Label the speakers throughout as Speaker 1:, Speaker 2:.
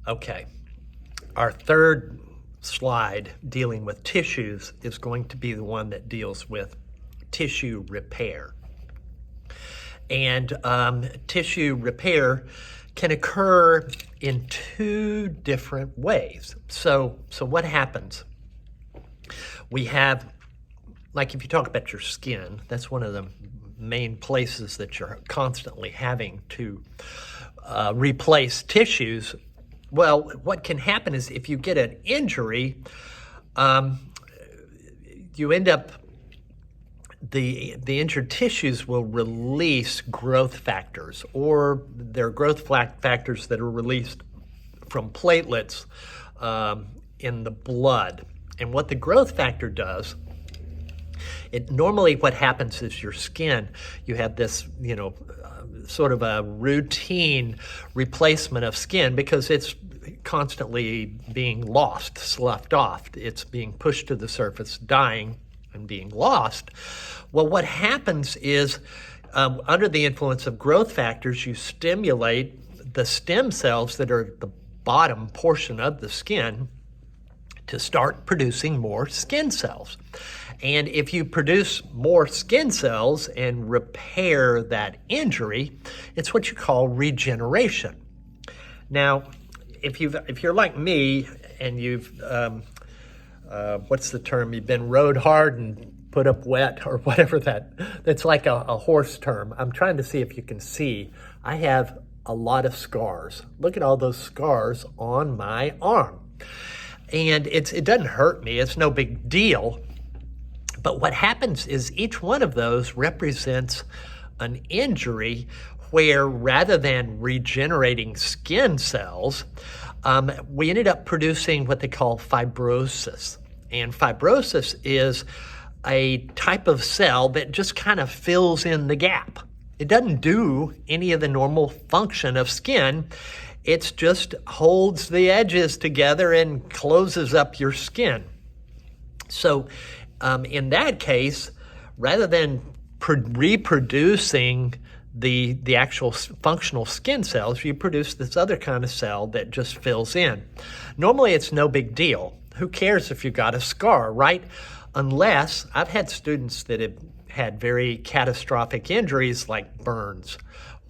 Speaker 1: Okay, our third slide dealing with tissues is going to be the one that deals with tissue repair. And tissue repair can occur in two different ways. So what happens? We have, like if you talk about your skin, that's one of the main places that you're constantly having to replace tissues. Well, what can happen is if you get an injury, you end up, the injured tissues will release growth factors, or they're growth factors that are released from platelets in the blood. And what the growth factor does, normally what happens is your skin, you have this, sort of a routine replacement of skin because it's constantly being lost, sloughed off. It's being pushed to the surface, dying and being lost. Well, what happens is under the influence of growth factors, you stimulate the stem cells that are at the bottom portion of the skin to start producing more skin cells. And if you produce more skin cells and repair that injury, it's what you call regeneration. Now, if you're like me and you've, what's the term? You've been rode hard and put up wet, or whatever that's like a horse term. I'm trying to see if you can see. I have a lot of scars. Look at all those scars on my arm. And it doesn't hurt me. It's no big deal. But what happens is each one of those represents an injury where, rather than regenerating skin cells, we ended up producing what they call fibrosis. And fibrosis is a type of cell that just kind of fills in the gap. It doesn't do any of the normal function of skin. It just holds the edges together and closes up your skin. So in that case, rather than reproducing the actual functional skin cells, you produce this other kind of cell that just fills in. Normally, it's no big deal. Who cares if you got a scar, right? Unless, I've had students that have had very catastrophic injuries like burns,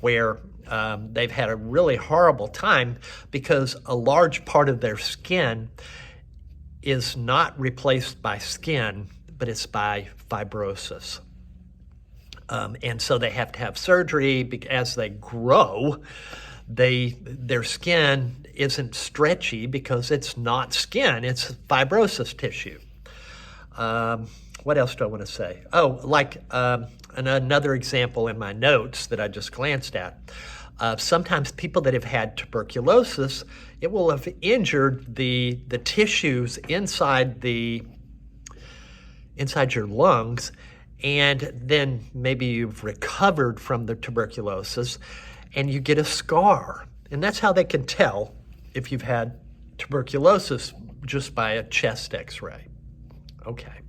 Speaker 1: where they've had a really horrible time because a large part of their skin is not replaced by skin, but it's by fibrosis. And so they have to have surgery. As they grow, their skin isn't stretchy because it's not skin, it's fibrosis tissue. What else do I want to say? Oh, like another example in my notes that I just glanced at. Sometimes people that have had tuberculosis, it will have injured the tissues inside your lungs, and then maybe you've recovered from the tuberculosis and you get a scar. And that's how they can tell if you've had tuberculosis, just by a chest x-ray. Okay.